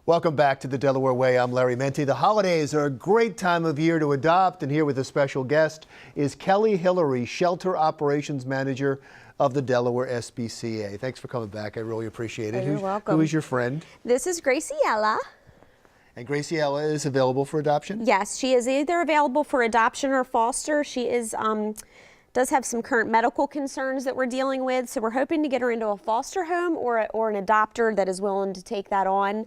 Welcome back to the Delaware Way. I'm Larry Menti. The holidays are a great time of year to adopt, and here with a special guest is Kelly Hillary, Shelter Operations Manager of the Delaware SPCA. Thanks for coming back. I really appreciate it. You're welcome. Who is your friend? This is Gracie. And Gracie is available for adoption? Yes, she is either available for adoption or foster. She is does have some current medical concerns that we're dealing with, so we're hoping to get her into a foster home or an adopter that is willing to take that on.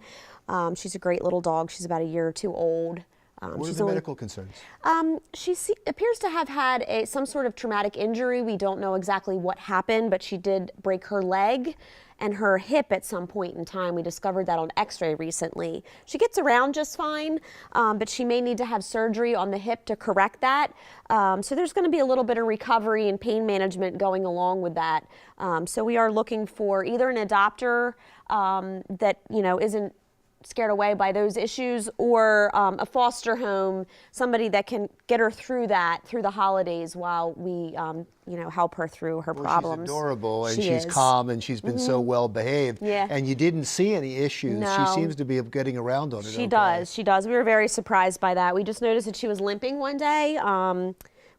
She's a great little dog. She's about a year or two old. What are the medical concerns? She appears to have had some sort of traumatic injury. We don't know exactly what happened, but she did break her leg and her hip at some point in time. We discovered that on x-ray recently. She gets around just fine, but she may need to have surgery on the hip to correct that. So there's going to be a little bit of recovery and pain management going along with that. So we are looking for either an adopter that isn't scared away by those issues, or a foster home, somebody that can get her through the holidays while we help her through her problems. She's adorable, and she's calm, and she's been so well behaved. Yeah. And you didn't see any issues. No. She seems to be getting around on it. She does. We were very surprised by that. We just noticed that she was limping one day.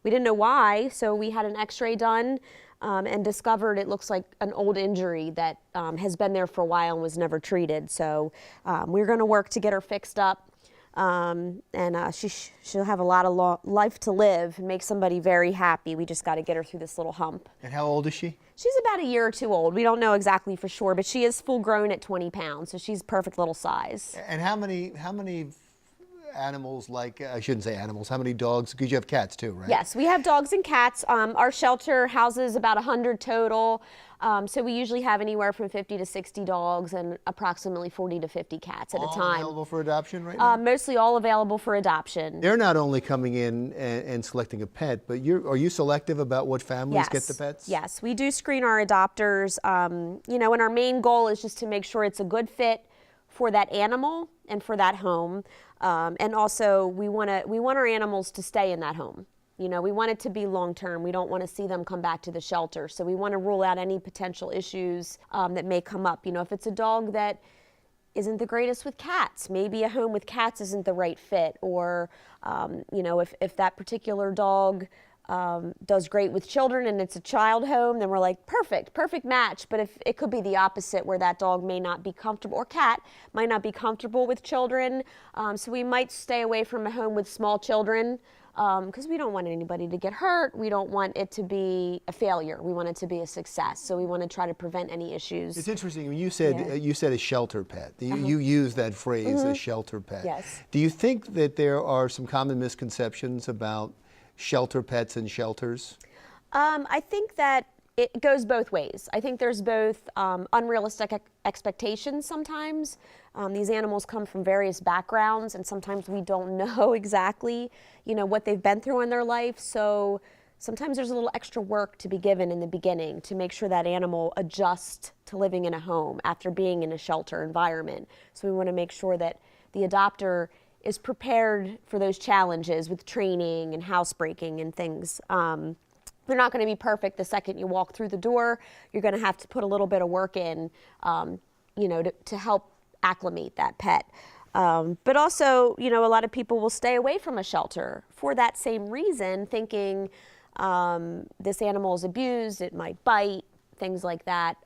We didn't know why, so we had an x-ray done and discovered it looks like an old injury that has been there for a while and was never treated. So we're going to work to get her fixed up, and she'll have a lot of life to live and make somebody very happy. We just got to get her through this little hump. And how old is she? She's about a year or two old. We don't know exactly for sure, but she is full grown at 20 pounds, so she's perfect little size. And how many animals, I shouldn't say animals, how many dogs? Because you have cats too, right? Yes, we have dogs and cats. Our shelter houses about 100 total. So we usually have anywhere from 50 to 60 dogs and approximately 40 to 50 cats at a time. All available for adoption right now? Mostly all available for adoption. They're not only coming in and selecting a pet, but are you selective about what families get the pets? Yes, we do screen our adopters. And our main goal is just to make sure it's a good fit for that animal and for that home. And also we want our animals to stay in that home. We want it to be long-term. We don't want to see them come back to the shelter. So we want to rule out any potential issues that may come up. If it's a dog that isn't the greatest with cats, maybe a home with cats isn't the right fit. Or, if that particular dog does great with children and it's a child home, then we're like, perfect match. But if it could be the opposite, where that dog may not be comfortable, or cat might not be comfortable with children, so we might stay away from a home with small children, because we don't want anybody to get hurt. We don't want it to be a failure. We want it to be a success. So we want to try to prevent any issues. It's interesting when you said a shelter pet. You use that phrase, a shelter pet. Yes. Do you think that there are some common misconceptions about shelter pets and shelters? I think that it goes both ways. I think there's both unrealistic expectations sometimes. These animals come from various backgrounds, and sometimes we don't know exactly, what they've been through in their life. So sometimes there's a little extra work to be given in the beginning to make sure that animal adjusts to living in a home after being in a shelter environment. So we want to make sure that the adopter is prepared for those challenges with training and housebreaking and things. They're not going to be perfect the second you walk through the door. You're going to have to put a little bit of work in, to help acclimate that pet. But also, a lot of people will stay away from a shelter for that same reason, thinking this animal is abused, it might bite, things like that.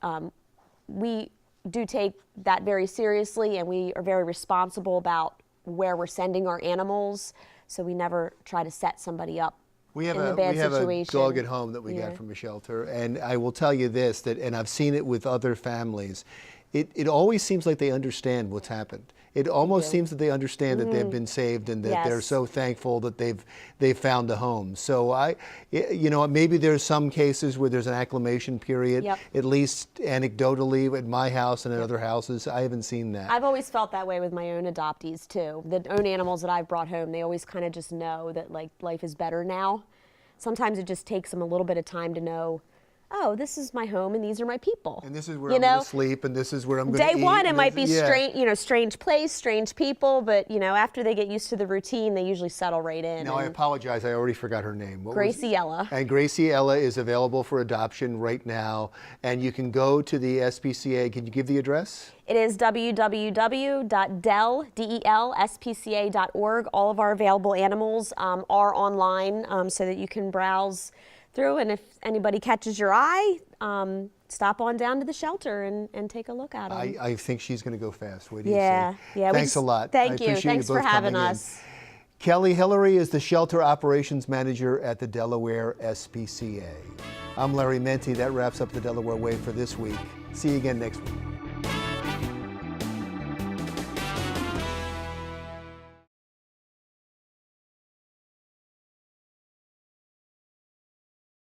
We do take that very seriously, and we are very responsible about where we're sending our animals, so we never try to set somebody up. We have a dog at home that we got from a shelter, and I will tell you this, and I've seen it with other families. It always seems like they understand what's happened. It almost seems that they understand that they've been saved, and that they're so thankful that they've found a home. So maybe there's some cases where there's an acclimation period. At least anecdotally at my house and at other houses, I haven't seen that. I've always felt that way with my own adoptees too. The own animals that I've brought home, they always kind of just know that life is better now. Sometimes it just takes them a little bit of time to know, oh, this is my home and these are my people. And this is where I'm going to sleep, and this is where I'm going to eat. Day one, it might be strange place, strange people, but after they get used to the routine, they usually settle right in. Now, I apologize, I already forgot her name. Gracie Ella. And Gracie Ella is available for adoption right now, and you can go to the SPCA. Can you give the address? It is www.delspca.org. All of our available animals are online so that you can browse through, and if anybody catches your eye, stop on down to the shelter and take a look at them. I think she's going to go fast. What do you say? Yeah. Thanks a lot. Thank you. Thanks for having us. Kelly Hillary is the Shelter Operations Manager at the Delaware SPCA. I'm Larry Menti. That wraps up the Delaware Way for this week. See you again next week.